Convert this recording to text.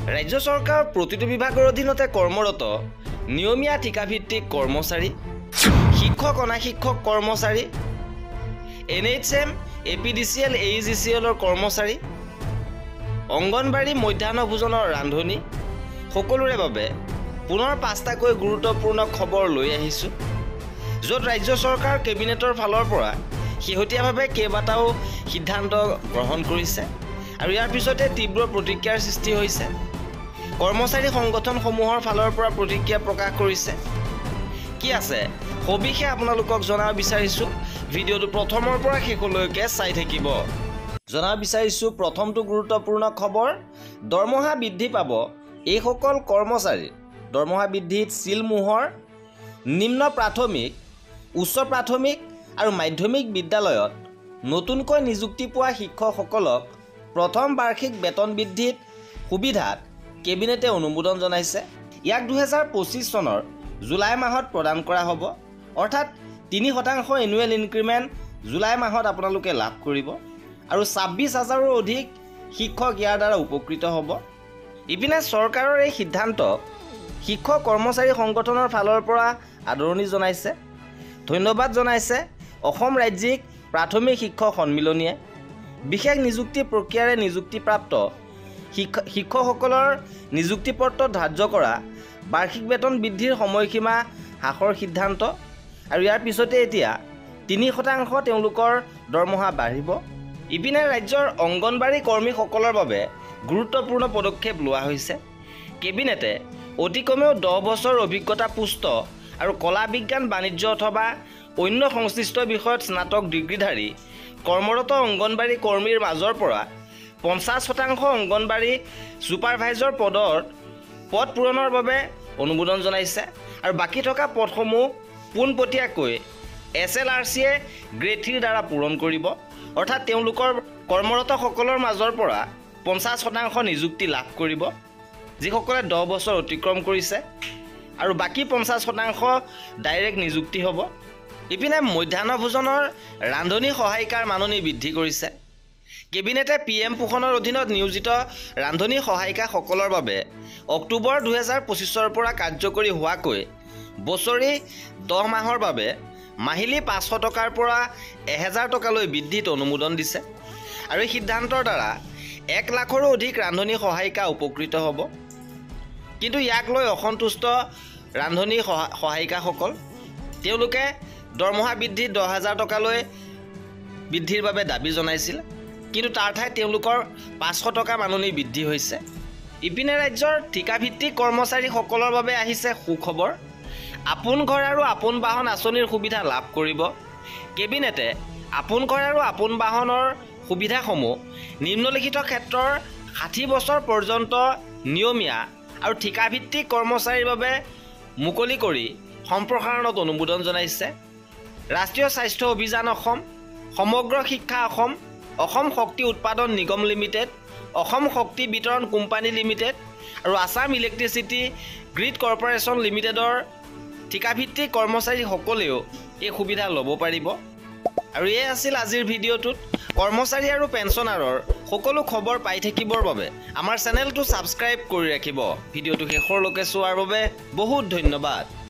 ৰাজ্য চৰকাৰ প্ৰতিটো বিভাগৰ অধীনতে কৰ্মৰত নিয়মীয়া ঠিকাভিত্তিক কৰ্মচাৰী, শিক্ষক অনাশিক্ষক কৰ্মচাৰী, NHM, APDCL, AEGCLৰ কৰ্মচাৰী, অংগনবাড়ী মধ্যাহ্ন ভোজনৰ ৰান্ধনি সকলোৰে বাবে পুনৰ 5টাকৈ গুৰুত্বপূৰ্ণ খবৰ লৈ আহিছোঁ, য'ত ৰাজ্য চৰকাৰ কেবিনেটৰ ফালৰ পৰা শেহতীয়াভাৱে কেইবাটাও সিদ্ধান্ত গ্ৰহণ কৰিছে আৰু ইয়াৰ পিছতে তীব্ৰ প্ৰতিক্ৰিয়াৰ সৃষ্টি হৈছে। কৰ্মচাৰী সংগঠনসমূহৰ ফালৰ পৰা প্ৰতিক্ৰিয়া প্ৰকাশ কৰিছে। কি আছে সবিশেষ আপোনালোকক জনাব বিচাৰিছোঁ, ভিডিঅ'টো প্ৰথমৰ পৰা শেষলৈকে চাই থাকিব। জনাব বিচাৰিছোঁ প্ৰথমটো গুৰুত্বপূৰ্ণ খবৰ, দৰমহা বৃদ্ধি পাব এইসকল কৰ্মচাৰীৰ। দৰমহা বৃদ্ধিত চিলমোহৰ নিম্ন প্ৰাথমিক, উচ্চ প্ৰাথমিক আৰু মাধ্যমিক বিদ্যালয়ত নতুনকৈ নিযুক্তি পোৱা শিক্ষকসকলক প্ৰথম বাৰ্ষিক বেতন বৃদ্ধিত সুবিধাত কেবিনেটে অনুমোদন জনাইছে। ইয়াক 2025 চনৰ জুলাই মাহত প্ৰদান কৰা হ'ব, অৰ্থাৎ 3% এনুৱেল ইনক্ৰিমেণ্ট জুলাই মাহত আপোনালোকে লাভ কৰিব আৰু 26,000ৰো অধিক শিক্ষক ইয়াৰ দ্বাৰা উপকৃত হ'ব। ইপিনে চৰকাৰৰ এই সিদ্ধান্তক শিক্ষক কৰ্মচাৰী সংগঠনৰ ফালৰ পৰা আদৰণি জনাইছে, ধন্যবাদ জনাইছে অসম ৰাজ্যিক প্ৰাথমিক শিক্ষক সন্মিলনীয়ে। বিশেষ নিযুক্তি প্ৰক্ৰিয়াৰে নিযুক্তিপ্ৰাপ্ত শিক্ষকসকলৰ নিযুক্তিপত্ৰত ধাৰ্য কৰা বাৰ্ষিক বেতন বৃদ্ধিৰ সময়সীমা হ্ৰাসৰ সিদ্ধান্ত আৰু ইয়াৰ পিছতে এতিয়া 3% তেওঁলোকৰ দৰমহা বাঢ়িব। ইপিনে ৰাজ্যৰ অংগনবাড়ী কৰ্মীসকলৰ বাবে গুৰুত্বপূৰ্ণ পদক্ষেপ লোৱা হৈছে। কেবিনেটে অতি কমেও 10 বছৰ অভিজ্ঞতা পুষ্ট আৰু কলা বিজ্ঞান বাণিজ্য অথবা অন্য সংশ্লিষ্ট বিষয়ত স্নাতক ডিগ্ৰীধাৰী কৰ্মৰত অংগনবাড়ী কৰ্মীৰ মাজৰ পৰা 50% অংগনবাড়ী ছুপাৰভাইজৰ পদ পূৰণৰ বাবে অনুমোদন জনাইছে আৰু বাকী থকা পদসমূহ পোনপটীয়াকৈ SLRCয়ে গ্ৰেড 3 দ্বাৰা পূৰণ কৰিব, অৰ্থাৎ তেওঁলোকৰ কৰ্মৰতসকলৰ মাজৰ পৰা 50% নিযুক্তি লাভ কৰিব যিসকলে 10 বছৰ অতিক্ৰম কৰিছে আৰু বাকী 50% ডাইৰেক্ট নিযুক্তি হ'ব। ইপিনে মধ্যাহ্ন ভোজনৰ ৰান্ধনি সহায়িকাৰ মাননি বৃদ্ধি কৰিছে। কেবিনেটে PM পোষণৰ অধীনত নিয়োজিত ৰান্ধনি সহায়িকাসকলৰ বাবে অক্টোবৰ 2025ৰ পৰা কাৰ্যকৰী হোৱাকৈ বছৰি 10 মাহৰ বাবে মাহিলী 500 টকাৰ পৰা 1000 টকালৈ বৃদ্ধিত অনুমোদন দিছে আৰু এই সিদ্ধান্তৰ দ্বাৰা 1 লাখৰো অধিক ৰান্ধনি সহায়িকা উপকৃত হ'ব। কিন্তু ইয়াক লৈ অসন্তুষ্ট ৰান্ধনি সহায়িকাসকল, তেওঁলোকে দৰমহা বৃদ্ধি 10,000 টকালৈ বৃদ্ধিৰ বাবে দাবী জনাইছিল, কিন্তু তাৰ ঠাইত তেওঁলোকৰ 500 টকা মাননি বৃদ্ধি হৈছে। ইপিনে ৰাজ্যৰ ঠিকাভিত্তিক কৰ্মচাৰীসকলৰ বাবে আহিছে সুখবৰ, আপোন ঘৰ আৰু আপোন বাহন আঁচনিৰ সুবিধা লাভ কৰিব। কেবিনেটে আপোন ঘৰ আৰু আপোন বাহনৰ সুবিধাসমূহ নিম্নলিখিত ক্ষেত্ৰৰ 60 বছৰ পৰ্যন্ত নিয়মীয়া আৰু ঠিকাভিত্তিক কৰ্মচাৰীৰ বাবে মুকলি কৰি সম্প্ৰসাৰণত অনুমোদন জনাইছে। ৰাষ্ট্ৰীয় স্বাস্থ্য অভিযান অসম, সমগ্ৰ শিক্ষা অসম, অসম শক্তি উৎপাদন নিগম লিমিটেড, অসম শক্তি বিতৰণ কোম্পানী লিমিটেড আৰু আছাম ইলেক্ট্ৰিচিটি গ্ৰিড কৰ্পৰেশ্যন লিমিটেডৰ ঠিকাভিত্তিক কৰ্মচাৰীসকলেও এই সুবিধা ল'ব পাৰিব। আৰু এয়ে আছিল আজিৰ ভিডিঅ'টোত। কৰ্মচাৰী আৰু পেঞ্চনাৰৰ সকলো খবৰ পাই থাকিবৰ বাবে আমাৰ চেনেলটো ছাবস্ক্ৰাইব কৰি ৰাখিব। ভিডিঅ'টো শেষৰলৈকে চোৱাৰ বাবে বহুত ধন্যবাদ।